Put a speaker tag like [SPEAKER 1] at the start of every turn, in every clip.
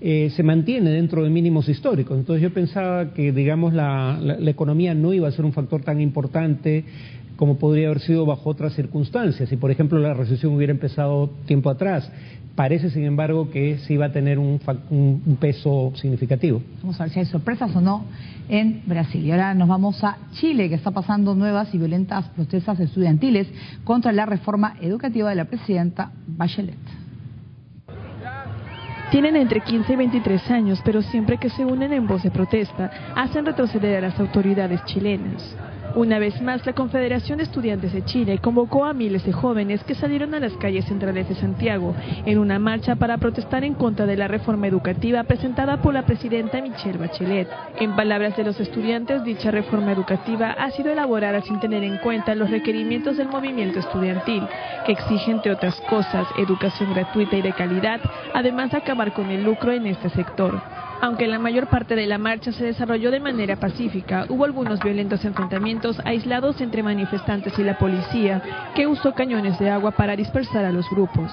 [SPEAKER 1] se mantiene dentro de mínimos históricos. Entonces yo pensaba que, digamos, la economía no iba a ser un factor tan importante como podría haber sido bajo otras circunstancias. Si, por ejemplo, la recesión hubiera empezado tiempo atrás, parece, sin embargo, que sí va a tener un peso significativo.
[SPEAKER 2] Vamos a ver si hay sorpresas o no en Brasil. Y ahora nos vamos a Chile, que está pasando nuevas y violentas protestas estudiantiles contra la reforma educativa de la presidenta Bachelet.
[SPEAKER 3] Tienen entre 15 y 23 años, pero siempre que se unen en voz de protesta, hacen retroceder a las autoridades chilenas. Una vez más, la Confederación de Estudiantes de Chile convocó a miles de jóvenes que salieron a las calles centrales de Santiago en una marcha para protestar en contra de la reforma educativa presentada por la presidenta Michelle Bachelet. En palabras de los estudiantes, dicha reforma educativa ha sido elaborada sin tener en cuenta los requerimientos del movimiento estudiantil, que exige, entre otras cosas, educación gratuita y de calidad, además de acabar con el lucro en este sector. Aunque la mayor parte de la marcha se desarrolló de manera pacífica, hubo algunos violentos enfrentamientos aislados entre manifestantes y la policía, que usó cañones de agua para dispersar a los grupos.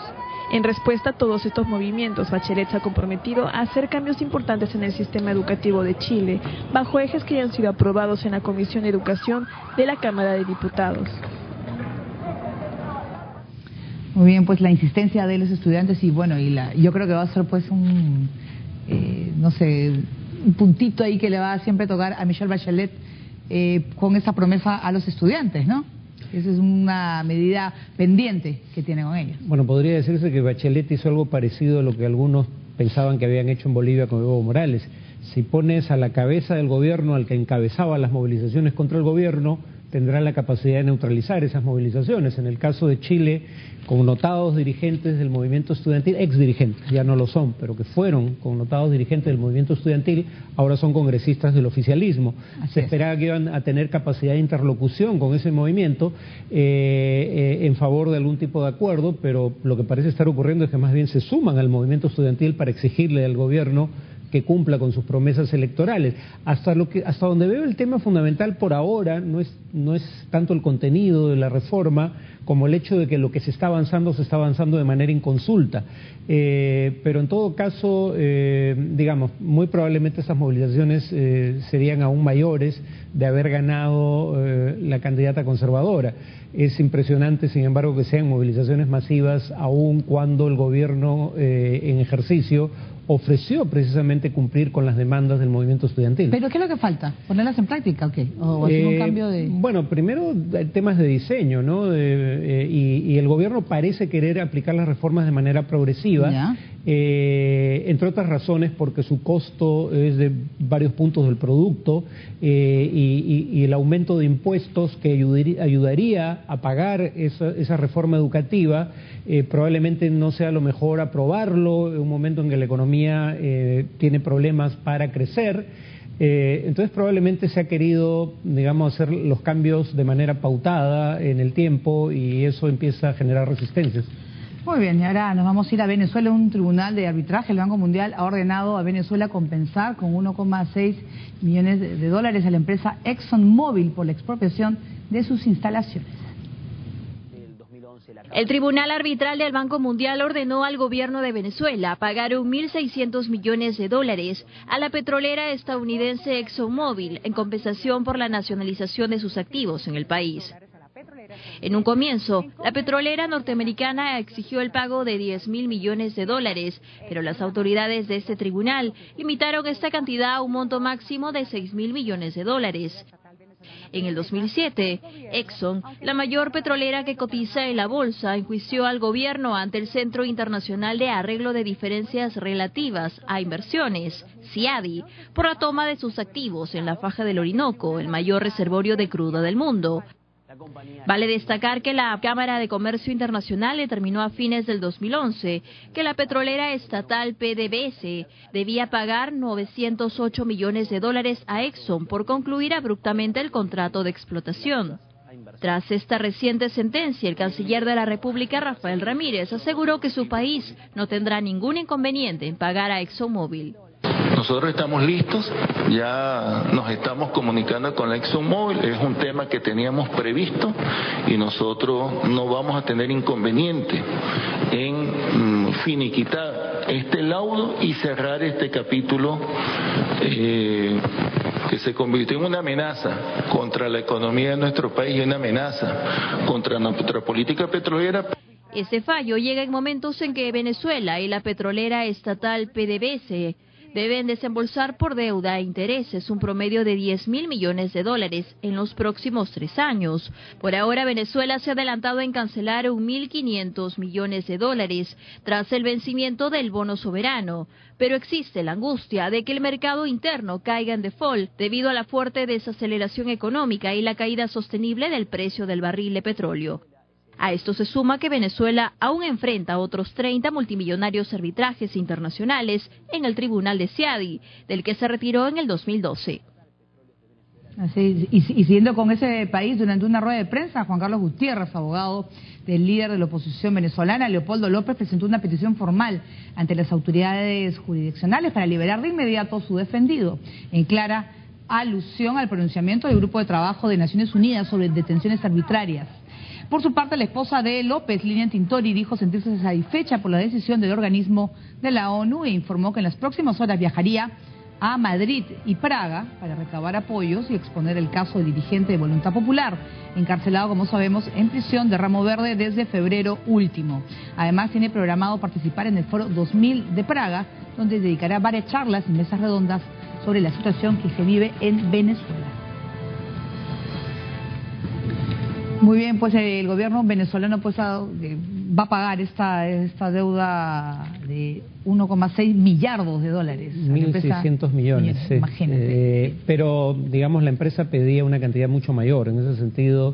[SPEAKER 3] En respuesta a todos estos movimientos, Bachelet se ha comprometido a hacer cambios importantes en el sistema educativo de Chile, bajo ejes que ya han sido aprobados en la Comisión de Educación de la Cámara de Diputados.
[SPEAKER 2] Muy bien, pues la insistencia de los estudiantes y bueno, yo creo que va a ser pues un puntito ahí que le va a siempre tocar a Michelle Bachelet con esa promesa a los estudiantes, ¿no? Esa es una medida pendiente que tiene con ellos.
[SPEAKER 1] Bueno, podría decirse que Bachelet hizo algo parecido a lo que algunos pensaban que habían hecho en Bolivia con Evo Morales. Si pones a la cabeza del gobierno al que encabezaba las movilizaciones contra el gobierno, tendrá la capacidad de neutralizar esas movilizaciones. En el caso de Chile, connotados dirigentes del movimiento estudiantil, exdirigentes, ya no lo son, pero que fueron connotados dirigentes del movimiento estudiantil, ahora son congresistas del oficialismo. Se esperaba que iban a tener capacidad de interlocución con ese movimiento en favor de algún tipo de acuerdo, pero lo que parece estar ocurriendo es que más bien se suman al movimiento estudiantil para exigirle al gobierno que cumpla con sus promesas electorales. Hasta donde veo, el tema fundamental por ahora no es tanto el contenido de la reforma como el hecho de que lo que se está avanzando de manera inconsulta. Pero en todo caso, digamos, muy probablemente esas movilizaciones serían aún mayores de haber ganado la candidata conservadora. Es impresionante, sin embargo, que sean movilizaciones masivas, aun cuando el gobierno en ejercicio ofreció precisamente cumplir con las demandas del movimiento estudiantil.
[SPEAKER 2] ¿Pero qué es lo que falta? ¿Ponerlas en práctica o qué? ¿O hacer un cambio de...?
[SPEAKER 1] Bueno, primero temas de diseño, ¿no? Y el gobierno parece querer aplicar las reformas de manera progresiva, entre otras razones porque su costo es de varios puntos del producto y el aumento de impuestos que ayudaría a pagar esa reforma educativa probablemente no sea lo mejor aprobarlo en un momento en que la economía tiene problemas para crecer. Entonces probablemente se ha querido, digamos, hacer los cambios de manera pautada en el tiempo y eso empieza a generar resistencias.
[SPEAKER 2] Muy bien, y ahora nos vamos a ir a Venezuela. Un tribunal de arbitraje, el Banco Mundial, ha ordenado a Venezuela compensar con 1,6 millones de dólares a la empresa ExxonMobil por la expropiación de sus instalaciones.
[SPEAKER 4] El Tribunal Arbitral del Banco Mundial ordenó al gobierno de Venezuela pagar 1.600 millones de dólares a la petrolera estadounidense ExxonMobil en compensación por la nacionalización de sus activos en el país. En un comienzo, la petrolera norteamericana exigió el pago de 10.000 millones de dólares, pero las autoridades de este tribunal limitaron esta cantidad a un monto máximo de 6.000 millones de dólares. En el 2007, Exxon, la mayor petrolera que cotiza en la bolsa, enjuició al gobierno ante el Centro Internacional de Arreglo de Diferencias Relativas a Inversiones, CIADI, por la toma de sus activos en la faja del Orinoco, el mayor reservorio de crudo del mundo. Vale destacar que la Cámara de Comercio Internacional determinó a fines del 2011 que la petrolera estatal PDVSA debía pagar 908 millones de dólares a Exxon por concluir abruptamente el contrato de explotación. Tras esta reciente sentencia, el canciller de la República, Rafael Ramírez, aseguró que su país no tendrá ningún inconveniente en pagar a ExxonMobil.
[SPEAKER 5] Nosotros estamos listos, ya nos estamos comunicando con la ExxonMobil, es un tema que teníamos previsto y nosotros no vamos a tener inconveniente en finiquitar este laudo y cerrar este capítulo que se convirtió en una amenaza contra la economía de nuestro país y una amenaza contra nuestra política petrolera.
[SPEAKER 4] Este fallo llega en momentos en que Venezuela y la petrolera estatal PDVSA deben desembolsar por deuda e intereses un promedio de $10.000 millones en los próximos 3 años. Por ahora, Venezuela se ha adelantado en cancelar $1.500 millones tras el vencimiento del bono soberano, pero existe la angustia de que el mercado interno caiga en default debido a la fuerte desaceleración económica y la caída sostenible del precio del barril de petróleo. A esto se suma que Venezuela aún enfrenta otros 30 multimillonarios arbitrajes internacionales en el Tribunal de Ciadi, del que se retiró en el 2012.
[SPEAKER 2] Así, y siguiendo con ese país, durante una rueda de prensa, Juan Carlos Gutiérrez, abogado del líder de la oposición venezolana, Leopoldo López, presentó una petición formal ante las autoridades jurisdiccionales para liberar de inmediato su defendido, en clara alusión al pronunciamiento del Grupo de Trabajo de Naciones Unidas sobre detenciones arbitrarias. Por su parte, la esposa de López, Lilian Tintori, dijo sentirse satisfecha por la decisión del organismo de la ONU e informó que en las próximas horas viajaría a Madrid y Praga para recabar apoyos y exponer el caso del dirigente de Voluntad Popular, encarcelado, como sabemos, en prisión de Ramo Verde desde febrero último. Además, tiene programado participar en el Foro 2000 de Praga, donde dedicará varias charlas y mesas redondas sobre la situación que se vive en Venezuela. Muy bien, pues el gobierno venezolano pues va a pagar esta deuda de 1,6 millardos de dólares.
[SPEAKER 1] 1.600 millones, sí.
[SPEAKER 2] Imagínate.
[SPEAKER 1] Pero, digamos, la empresa pedía una cantidad mucho mayor en ese sentido.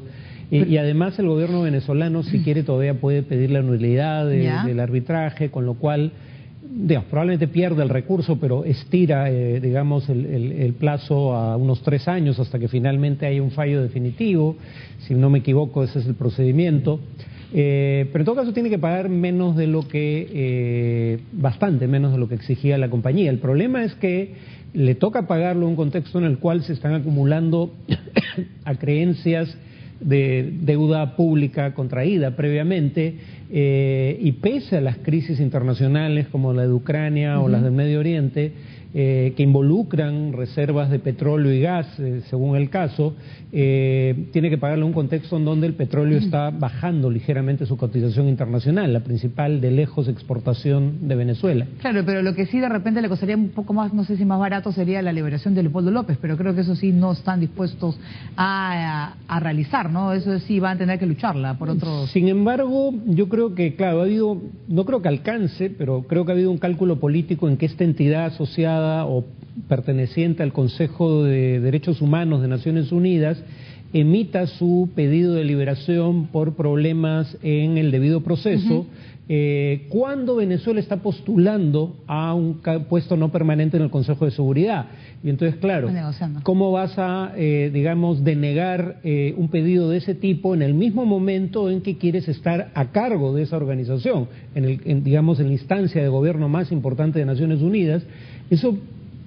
[SPEAKER 1] Y además el gobierno venezolano, si quiere, todavía puede pedir la nulidad del arbitraje, con lo cual, digamos, probablemente pierde el recurso, pero estira, digamos, el plazo a unos 3 años hasta que finalmente haya un fallo definitivo. Si no me equivoco, ese es el procedimiento. Pero en todo caso tiene que pagar menos de lo que, bastante menos de lo que exigía la compañía. El problema es que le toca pagarlo en un contexto en el cual se están acumulando acreencias de deuda pública contraída previamente, y pese a las crisis internacionales como la de Ucrania o las del Medio Oriente, que involucran reservas de petróleo y gas, según el caso, tiene que pagarlo en un contexto en donde el petróleo está bajando ligeramente su cotización internacional, la principal de lejos exportación de Venezuela.
[SPEAKER 2] Claro, pero lo que sí de repente le costaría un poco más, no sé si más barato, sería la liberación de Leopoldo López, pero creo que eso sí no están dispuestos a realizar, ¿no? Eso sí van a tener que lucharla por otros...
[SPEAKER 1] Sin embargo, yo creo que, claro, ha habido, no creo que alcance, pero creo que ha habido un cálculo político en que esta entidad asociada o perteneciente al Consejo de Derechos Humanos de Naciones Unidas emita su pedido de liberación por problemas en el debido proceso, cuando Venezuela está postulando a un puesto no permanente en el Consejo de Seguridad. Y entonces, claro, ¿cómo vas a, digamos, denegar un pedido de ese tipo en el mismo momento en que quieres estar a cargo de esa organización, digamos, en la instancia de gobierno más importante de Naciones Unidas? Eso,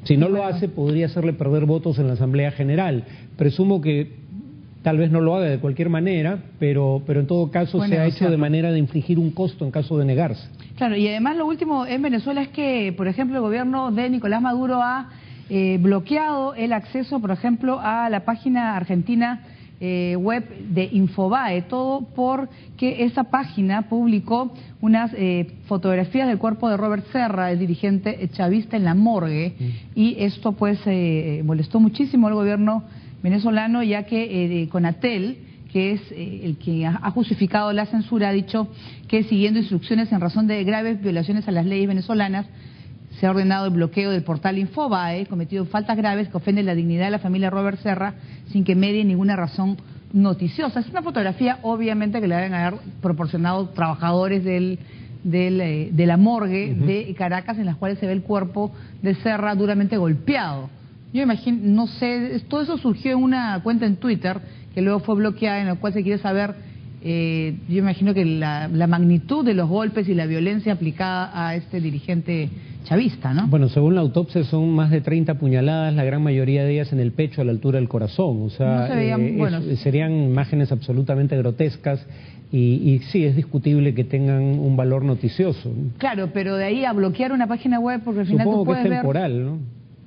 [SPEAKER 1] si no lo hace, podría hacerle perder votos en la Asamblea General. Presumo que tal vez no lo haga de cualquier manera, pero en todo caso se ha hecho de manera de infligir un costo en caso de negarse.
[SPEAKER 2] Claro, y además lo último en Venezuela es que, por ejemplo, el gobierno de Nicolás Maduro ha bloqueado el acceso, por ejemplo, a la página argentina web de Infobae, todo porque esa página publicó unas fotografías del cuerpo de Robert Serra, el dirigente chavista, en la morgue, y esto pues molestó muchísimo al gobierno venezolano, ya que Conatel, que es el que ha justificado la censura, ha dicho que siguiendo instrucciones en razón de graves violaciones a las leyes venezolanas, se ha ordenado el bloqueo del portal Infobae, cometido faltas graves que ofenden la dignidad de la familia Robert Serra sin que medie ninguna razón noticiosa. Es una fotografía, obviamente, que le deben haber proporcionado trabajadores de la morgue de Caracas, en las cuales se ve el cuerpo de Serra duramente golpeado. Yo imagino, no sé, todo eso surgió en una cuenta en Twitter que luego fue bloqueada, en la cual se quiere saber, yo imagino que la magnitud de los golpes y la violencia aplicada a este dirigente chavista, ¿no?
[SPEAKER 1] Bueno, según la autopsia son más de 30 puñaladas, la gran mayoría de ellas en el pecho a la altura del corazón. O sea,
[SPEAKER 2] no se veían buenos.
[SPEAKER 1] Serían imágenes absolutamente grotescas y sí, es discutible que tengan un valor noticioso.
[SPEAKER 2] Claro, pero de ahí a bloquear una página web porque al final
[SPEAKER 1] Supongo
[SPEAKER 2] tú puedes
[SPEAKER 1] que es
[SPEAKER 2] ver...
[SPEAKER 1] temporal, ¿no?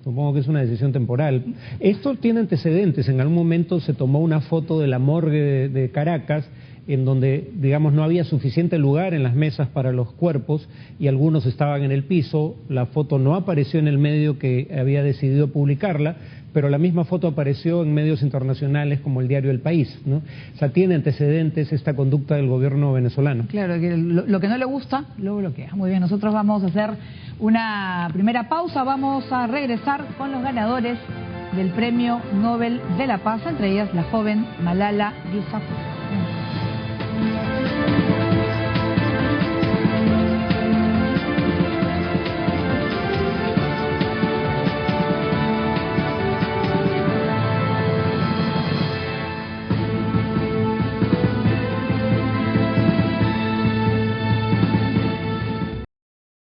[SPEAKER 1] Supongo que es una decisión temporal. Esto tiene antecedentes. En algún momento se tomó una foto de la morgue de Caracas en donde, digamos, no había suficiente lugar en las mesas para los cuerpos y algunos estaban en el piso. La foto no apareció en el medio que había decidido publicarla, pero la misma foto apareció en medios internacionales como el diario El País, ¿no? O sea, tiene antecedentes esta conducta del gobierno venezolano.
[SPEAKER 2] Claro, que lo que no le gusta, lo bloquea. Muy bien, nosotros vamos a hacer una primera pausa, vamos a regresar con los ganadores del Premio Nobel de la Paz, entre ellas la joven Malala Yousafzai.